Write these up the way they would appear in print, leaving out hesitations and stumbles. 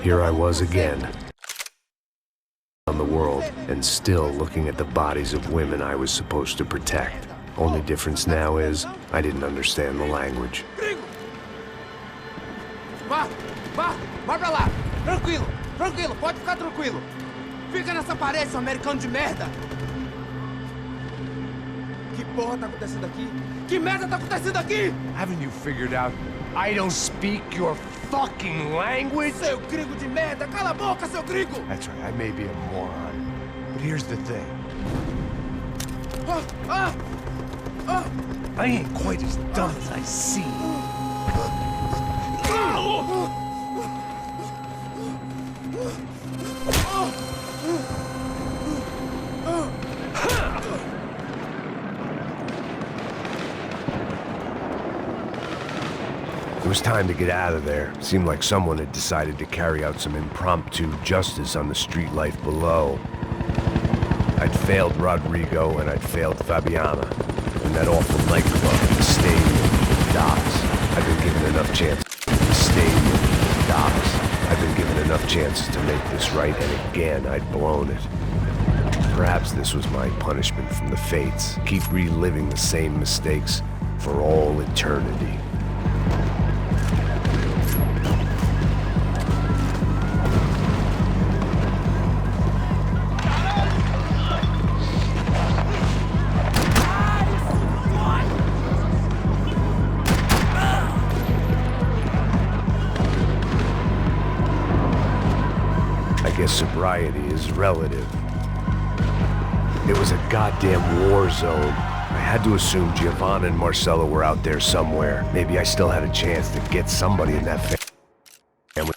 Here I was again, on the world, and still looking at the bodies of women I was supposed to protect. Only difference now is, I didn't understand the language. Vai pra lá! Tranquilo, tranquilo, pode ficar tranquilo! Fica nessa parede, seu americano de merda! Que porra tá acontecendo aqui? Que merda tá acontecendo aqui? Haven't you figured out I don't speak your fucking language? Seu gringo de merda! Cala a boca, seu gringo! That's right, I may be a moron, but here's the thing. I ain't quite as dumb as I seem. It was time to get out of there. Seemed like someone had decided to carry out some impromptu justice on the street life below. I'd failed Rodrigo and I'd failed Fabiana. And that awful nightclub, the stadium, the docks. I've been given enough chances. The stadium, the docks. I've been given enough chances to make this right, and again, I'd blown it. Perhaps this was my punishment from the fates. Keep reliving the same mistakes for all eternity. Sobriety is relative. It was a goddamn war zone. I had to assume Giovanna and Marcella were out there somewhere. Maybe I still had a chance to get somebody in that family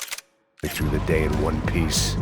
through the day in one piece.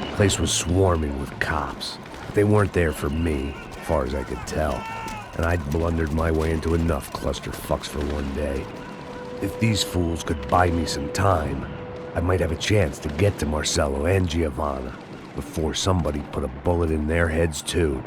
The place was swarming with cops. They weren't there for me, as far as I could tell, and I'd blundered my way into enough clusterfucks for one day. If these fools could buy me some time, I might have a chance to get to Marcello and Giovanna before somebody put a bullet in their heads too.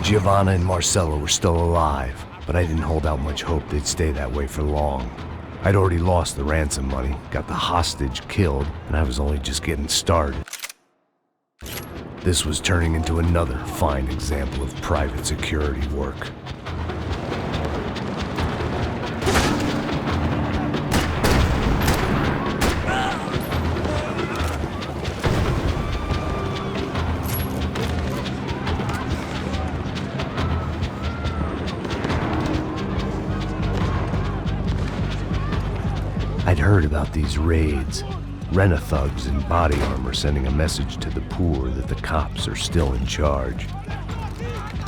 Giovanna and Marcella were still alive, but I didn't hold out much hope they'd stay that way for long. I'd already lost the ransom money, got the hostage killed, and I was only just getting started. This was turning into another fine example of private security work. I'd heard about these raids. Rent-a-thugs in body armor sending a message to the poor that the cops are still in charge.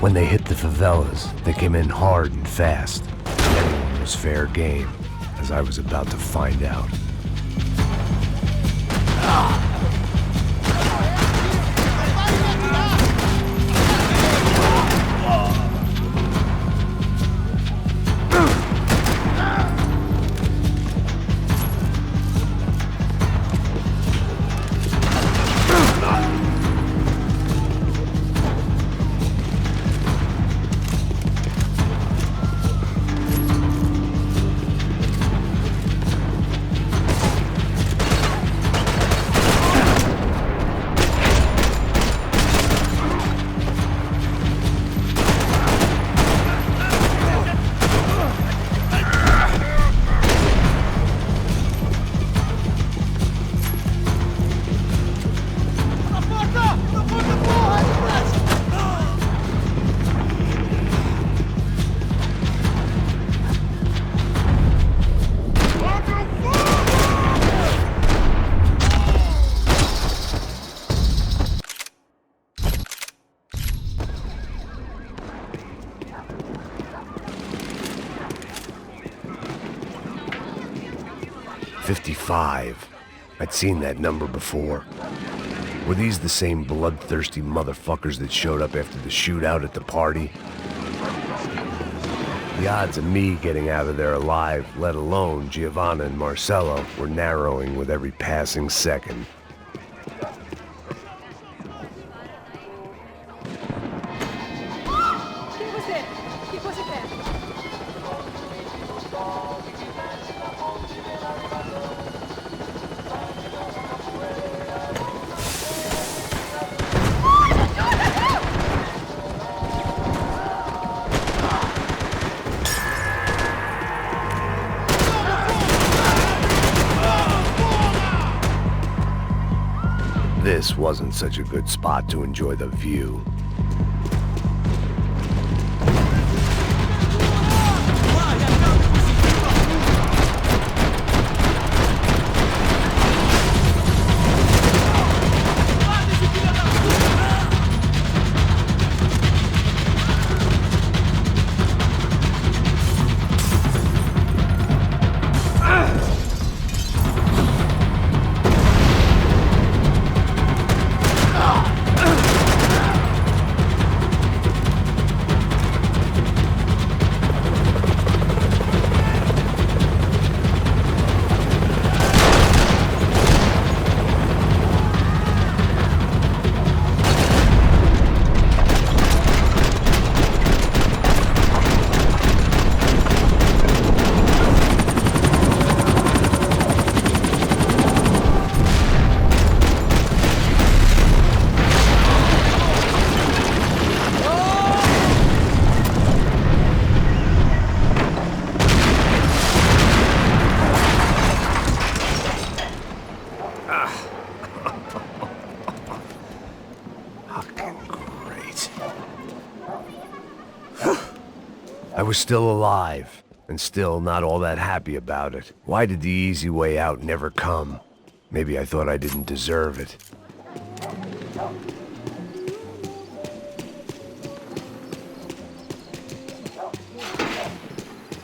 When they hit the favelas, they came in hard and fast. Anyone was fair game, as I was about to find out. 55. I'd seen that number before. Were these the same bloodthirsty motherfuckers that showed up after the shootout at the party? The odds of me getting out of there alive, let alone Giovanna and Marcello, were narrowing with every passing second. Que você quer? This wasn't such a good spot to enjoy the view. I was still alive, and still not all that happy about it. Why did the easy way out never come? Maybe I thought I didn't deserve it.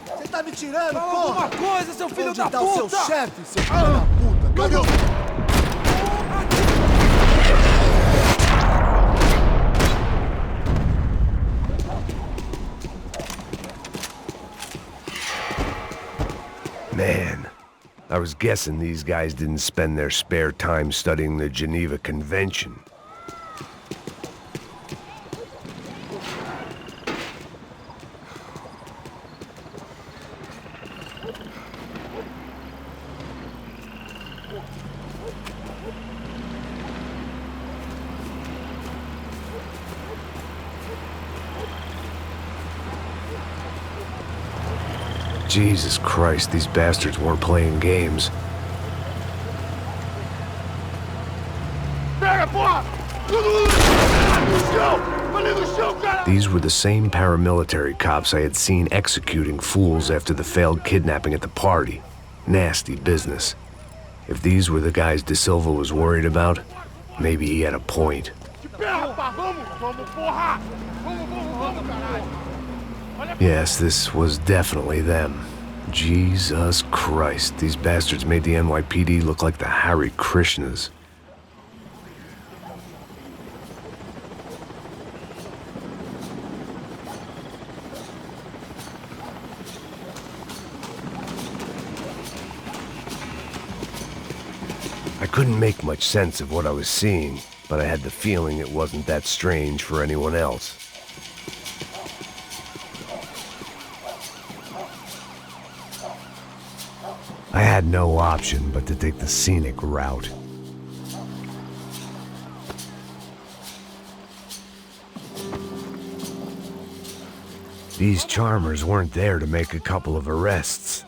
Você tá me tirando, Fala porra? alguma coisa, seu filho Onde da tá puta! o seu chefe, seu filho da puta? Cadê o... Man, I was guessing these guys didn't spend their spare time studying the Geneva Convention. Jesus Christ, these bastards weren't playing games. These were the same paramilitary cops I had seen executing fools after the failed kidnapping at the party. Nasty business. If these were the guys De Silva was worried about, maybe he had a point. Yes, this was definitely them. Jesus Christ, these bastards made the NYPD look like the Hare Krishnas. I couldn't make much sense of what I was seeing, but I had the feeling it wasn't that strange for anyone else. I had no option but to take the scenic route. These charmers weren't there to make a couple of arrests.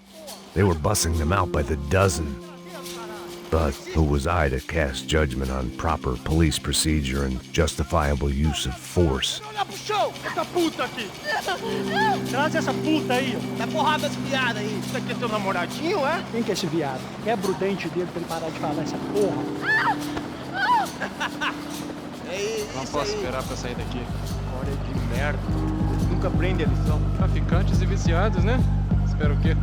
They were bussing them out by the dozen. But who was I to cast judgment on proper police procedure and justifiable use of force? Olha pro chão! Essa puta aqui! Traz essa puta aí! Dá porrada esse viado aí! Isso aqui é teu namoradinho, é? Quem que é esse viado? Quebra o dente dele pra ele parar de falar essa porra! Não posso esperar pra sair daqui. Olha de merda! Nunca aprende a lição. Traficantes e viciados, né? Espero o quê?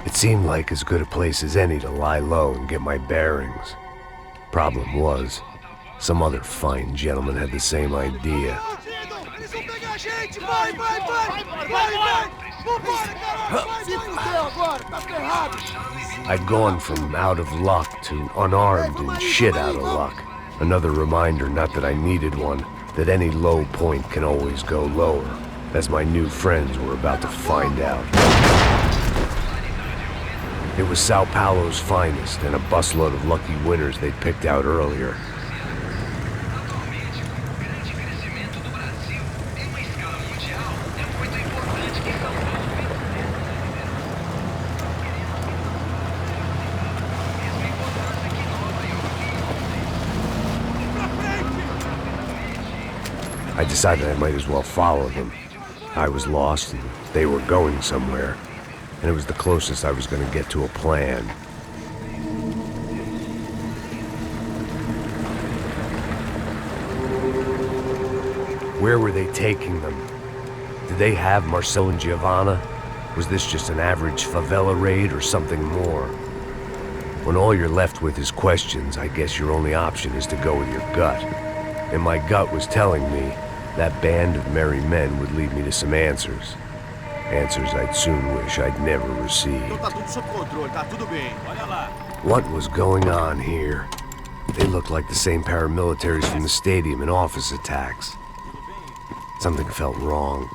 It seemed like as good a place as any to lie low and get my bearings. Problem was, some other fine gentleman had the same idea. Eles vão pegar a gente! Vai, vai, vai! Vai, vai! Vambora, caralho! Se fudeu agora, tá ferrado! I'd gone from out of luck to unarmed and shit out of luck. Another reminder, not that I needed one, that any low point can always go lower, as my new friends were about to find out. It was Sao Paulo's finest and a busload of lucky winners they'd picked out earlier. I decided I might as well follow them. I was lost and they were going somewhere, and it was the closest I was going to get to a plan. Where were they taking them? Did they have Marcel and Giovanna? Was this just an average favela raid or something more? When all you're left with is questions, I guess your only option is to go with your gut. And my gut was telling me that band of merry men would lead me to some answers. Answers I'd soon wish I'd never received. Tá tudo sob controle, tá tudo bem. Olha lá. What was going on here? They looked like the same paramilitaries from the stadium in office attacks. Something felt wrong.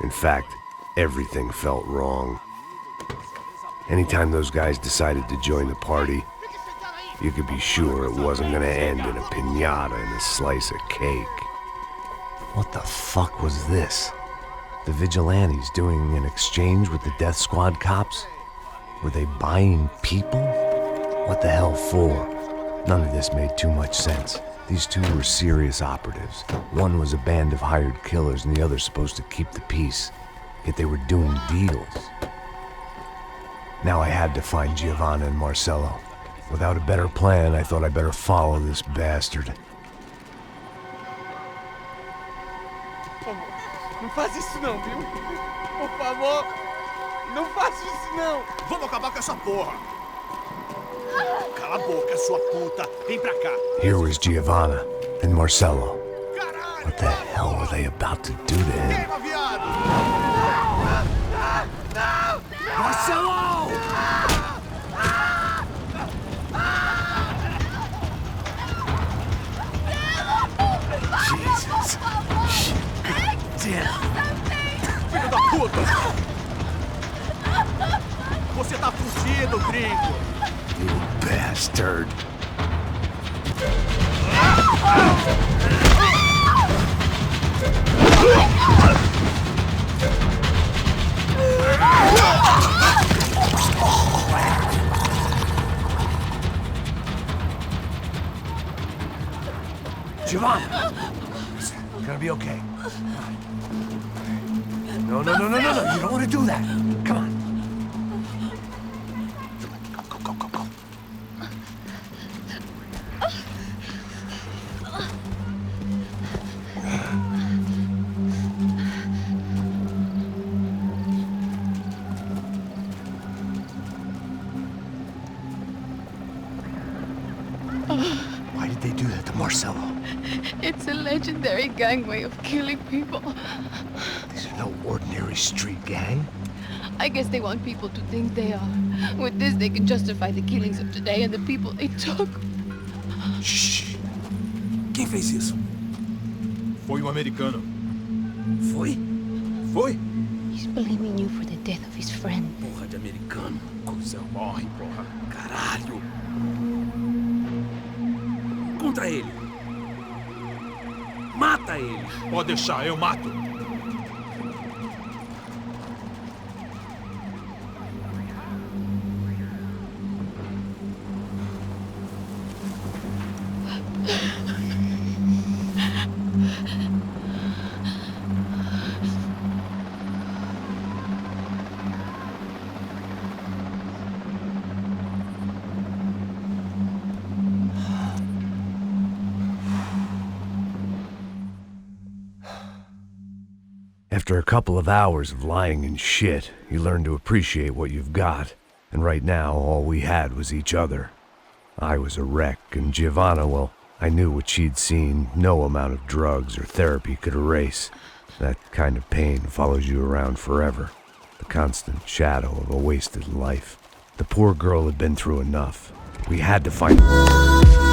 In fact, everything felt wrong. Anytime those guys decided to join the party, you could be sure it wasn't gonna end in a piñata and a slice of cake. What the fuck was this? The vigilantes doing an exchange with the death squad cops? Were they buying people? What the hell for? None of this made too much sense. These two were serious operatives. One was a band of hired killers and the other supposed to keep the peace. Yet they were doing deals. Now I had to find Giovanna and Marcelo. Without a better plan, I thought I'd better follow this bastard. Não faz isso não, viu? Por favor, não faça isso não. Vamos acabar com essa porra! Cala a boca, sua puta! Vem pra cá! Here was Giovanna and Marcelo. Caralho! What the hell were they about to do to him? Queima, viado! Marcelo! Jesus. Damn. Filho da puta! Você tá fugido, gringo! You bastard. Giovanna! It's gonna be okay. No, no, no, no, no, no. You don't want to do that. Come on. Go, go, go, go. Why did they do that to Marcelo? It's a legendary gang way of killing people. These are no ordinary street gang. I guess they want people to think they are. With this, they can justify the killings of today and the people they took. Shh! Quem fez isso? Foi um americano. Foi? Foi? He's blaming you for the death of his friend. Porra de americano. Coisa morre, porra. Caralho! Contra ele! Mata ele! Pode deixar, eu mato! After a couple of hours of lying in shit, you learn to appreciate what you've got. And right now, all we had was each other. I was a wreck, and Giovanna, well, I knew what she'd seen no amount of drugs or therapy could erase. That kind of pain follows you around forever. The constant shadow of a wasted life. The poor girl had been through enough. We had to find her.